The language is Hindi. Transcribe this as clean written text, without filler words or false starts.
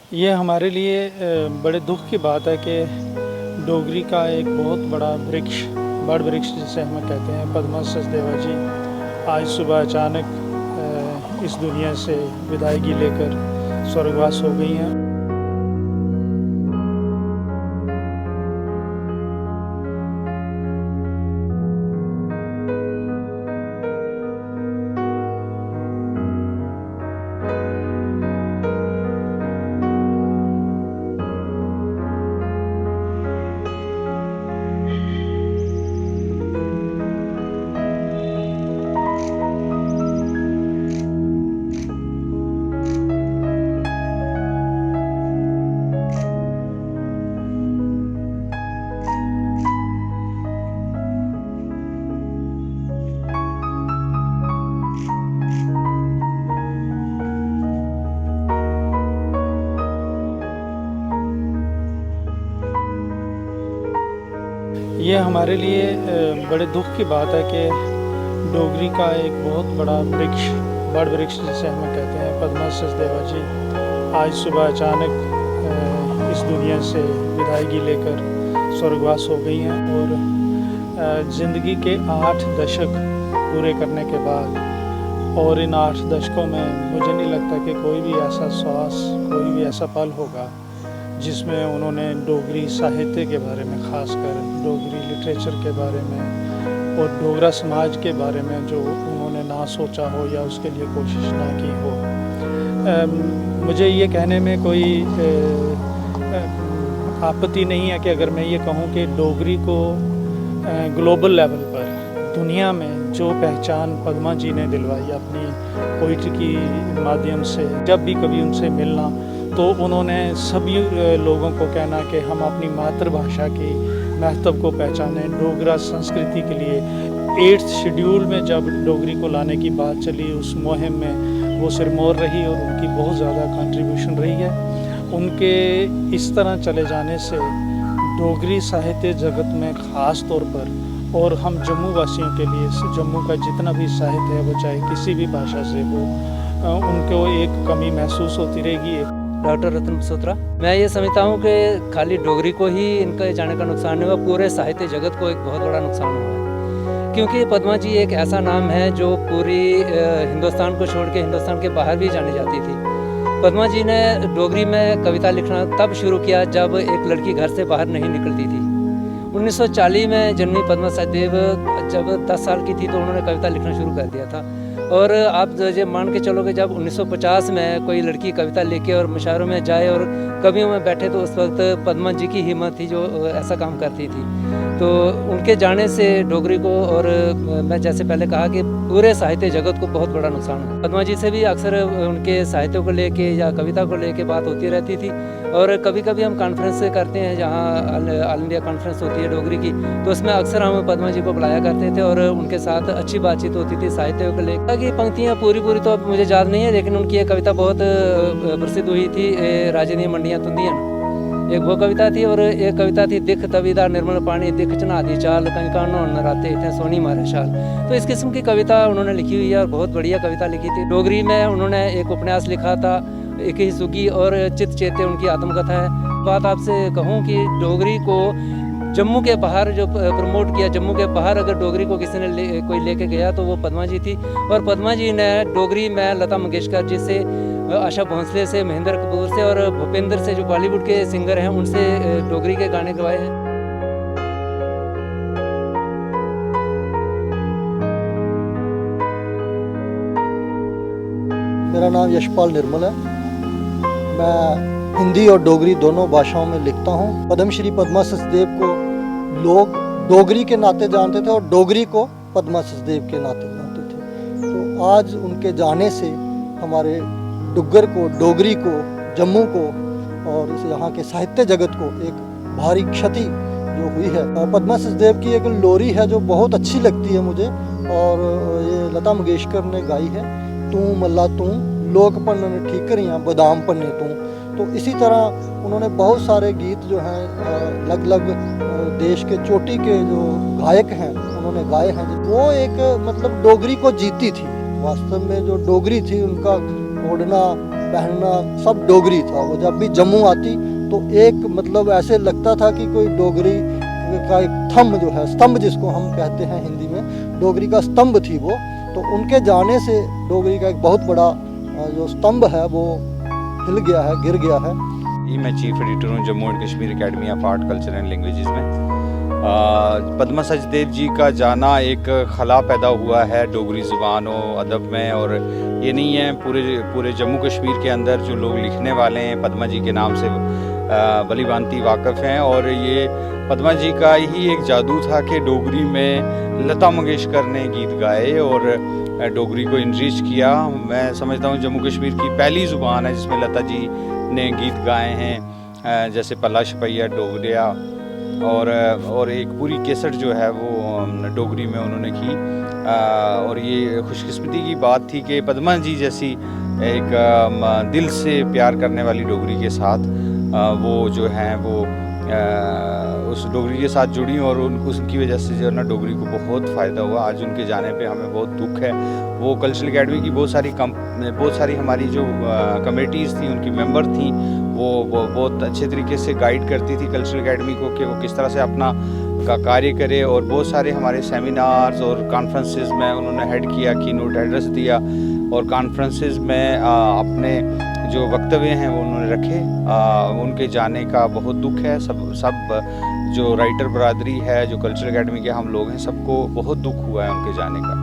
ये हमारे लिए बड़े दुख की बात है कि डोगरी का एक बहुत बड़ा वृक्ष, बड़ वृक्ष जिसे हम कहते हैं, पद्मा सचदेवा जी आज सुबह अचानक इस दुनिया से विदायगी लेकर स्वर्गवास हो गई हैं। ये हमारे लिए बड़े दुख की बात है कि डोगरी का एक बहुत बड़ा वृक्ष, बड़ वृक्ष जिसे हम कहते हैं, पद्मा सचदेवा जी आज सुबह अचानक इस दुनिया से विदायगी लेकर स्वर्गवास हो गई हैं। और ज़िंदगी के 8 दशक पूरे करने के बाद और इन 8 दशकों में मुझे नहीं लगता कि कोई भी ऐसा श्वास, कोई भी ऐसा पल होगा जिसमें उन्होंने डोगरी साहित्य के बारे में, ख़ासकर डोगरी लिटरेचर के बारे में और डोगरा समाज के बारे में जो उन्होंने ना सोचा हो या उसके लिए कोशिश ना की हो। मुझे ये कहने में कोई आपत्ति नहीं है कि अगर मैं ये कहूँ कि डोगरी को ग्लोबल लेवल पर दुनिया में जो पहचान पद्मा जी ने दिलवाई अपनी पोइट्री की माध्यम से, जब भी कभी उनसे मिलना तो उन्होंने सभी लोगों को कहना कि हम अपनी मातृभाषा की महत्व को पहचानें। डोगरा संस्कृति के लिए 8th शेड्यूल में जब डोगरी को लाने की बात चली, उस मुहिम में वो सिरमौर रही और उनकी बहुत ज़्यादा कंट्रीब्यूशन रही है। उनके इस तरह चले जाने से डोगरी साहित्य जगत में ख़ास तौर पर और हम जम्मू वासियों के लिए, जम्मू का जितना भी साहित्य है वो चाहे किसी भी भाषा से हो, उनको एक कमी महसूस होती रहेगी। डॉक्टर रतन बसोत्रा, मैं ये समझता हूँ कि खाली डोगरी को ही इनके जाने का नुकसान नहीं हुआ, पूरे साहित्य जगत को एक बहुत बड़ा नुकसान हुआ है। क्योंकि पद्मा जी एक ऐसा नाम है जो पूरी हिंदुस्तान को छोड़ के हिंदुस्तान के बाहर भी जानी जाती थी। पद्मा जी ने डोगरी में कविता लिखना तब शुरू किया जब एक लड़की घर से बाहर नहीं निकलती थी। 1940 में जन्मी पद्मा सचदेव जब 10 साल की थी तो उन्होंने कविता लिखना शुरू कर दिया था। और आप जो मान के चलोगे जब 1950 में कोई लड़की कविता लेके और मुशायरों में जाए और कवियों में बैठे तो उस वक्त पद्मा जी की हिम्मत थी जो ऐसा काम करती थी। तो उनके जाने से डोगरी को, और मैं जैसे पहले कहा कि पूरे साहित्य जगत को बहुत बड़ा नुकसान हुआ। पद्मा जी से भी अक्सर उनके साहित्य को लेके या कविता को लेके बात होती रहती थी। और कभी कभी हम कॉन्फ्रेंस करते हैं जहाँ ऑल इंडिया कॉन्फ्रेंस होती है डोगरी की, तो उसमें अक्सर हम पद्मा जी को बुलाया करते थे और उनके साथ अच्छी बातचीत होती थी साहित्य को लेकर। की पंक्तियाँ पूरी तो अब मुझे याद नहीं है, लेकिन उनकी एक कविता बहुत प्रसिद्ध हुई थी, राजे दी मंडियाँ तुंदियाँ, एक वो कविता थी। और एक कविता थी, दिख तविदा निर्मल पानी, दिख चना दी चाल, कहीं कानो नराते थे सोनी मारे शाल। तो इस किस्म की कविता उन्होंने लिखी हुई है और बहुत बढ़िया कविता लिखी थी। डोगरी में उन्होंने एक उपन्यास लिखा था, एक ही सुगी, और चित चेते उनकी आत्मकथा है। बात आपसे कहूँ कि डोगरी को जम्मू के बाहर जो प्रमोट किया, जम्मू के बाहर अगर डोगरी को किसी ने कोई लेके गया तो वो पद्मा जी थी। और पद्मा जी ने डोगरी में लता मंगेशकर जी से, आशा भोंसले से, महेंद्र कपूर से और भूपेंद्र से, जो बॉलीवुड के सिंगर हैं, उनसे डोगरी के गाने गवाए हैं। मेरा नाम यशपाल निर्मल है। मैं हिंदी और डोगरी दोनों भाषाओं में लिखता हूँ। पद्मश्री पद्मा सचदेव को लोग डोगरी के नाते जानते थे और डोगरी को पद्मा सचदेव के नाते जानते थे। तो आज उनके जाने से हमारे डुग्गर को, डोगरी को, जम्मू को और इस यहाँ के साहित्य जगत को एक भारी क्षति जो हुई है। पद्मा सचदेव की एक लोरी है जो बहुत अच्छी लगती है मुझे, और ये लता मंगेशकर ने गाई है, तू मल्ला तू लोक पन्ने ठीकरियाँ बादाम पन्ने तू। तो इसी तरह उन्होंने बहुत सारे गीत जो हैं अलग अलग देश के चोटी के जो गायक हैं उन्होंने गाए हैं। वो एक मतलब डोगरी को जीती थी। वास्तव में जो डोगरी थी उनका ओढ़ना पहनना सब डोगरी था। वो जब भी जम्मू आती तो एक मतलब ऐसे लगता था कि कोई डोगरी का एक थंब जो है, स्तंभ जिसको हम कहते हैं हिंदी में, डोगरी का स्तंभ थी वो। तो उनके जाने से डोगरी का एक बहुत बड़ा जो स्तंभ है वो हिल गया है, गिर गया है। ये मैं चीफ एडिटर हूँ Jammu and Kashmir academy of art culture and languages में। पद्मा सचदेव जी का जाना एक खला पैदा हुआ है डोगरी ज़ुबान और अदब में, और ये नहीं है पूरे जम्मू कश्मीर के अंदर जो लोग लिखने वाले हैं पद्मा जी के नाम से भली भांति वाक़फ़ हैं। और ये पद्मा जी का ही एक जादू था कि डोगरी में लता मंगेशकर ने गीत गाए और डोगरी को इनरिच किया। मैं समझता हूँ जम्मू कश्मीर की पहली ज़ुबान है जिसमें लता जी ने गीत गाए हैं, जैसे पला छपैया डोगरिया, और एक पूरी केसट जो है वो डोगरी में उन्होंने की। और ये खुशकिस्मती की बात थी कि पद्मा जी जैसी एक दिल से प्यार करने वाली डोगरी के साथ वो जो हैं वो उस डोगरी के साथ जुड़ी, और उनकी वजह से जो है ना डोगरी को बहुत फ़ायदा हुआ। आज उनके जाने पे हमें बहुत दुख है। वो कल्चरल एकेडमी की बहुत सारी हमारी जो कमेटीज़ थी उनकी मेंबर थी, वो बहुत अच्छे तरीके से गाइड करती थी कल्चरल एकेडमी को कि वो किस तरह से अपना का कार्य करे। और बहुत सारे हमारे सेमिनार्स और कॉन्फ्रेंसेस में उन्होंने हेड किया, की नोट एड्रेस दिया, और कॉन्फ्रेंसेस में अपने जो वक्तव्य हैं वो उन्होंने रखे। उनके जाने का बहुत दुख है। सब जो राइटर बरादरी है, जो कल्चरल एकेडमी के हम लोग हैं, सबको बहुत दुख हुआ है उनके जाने का।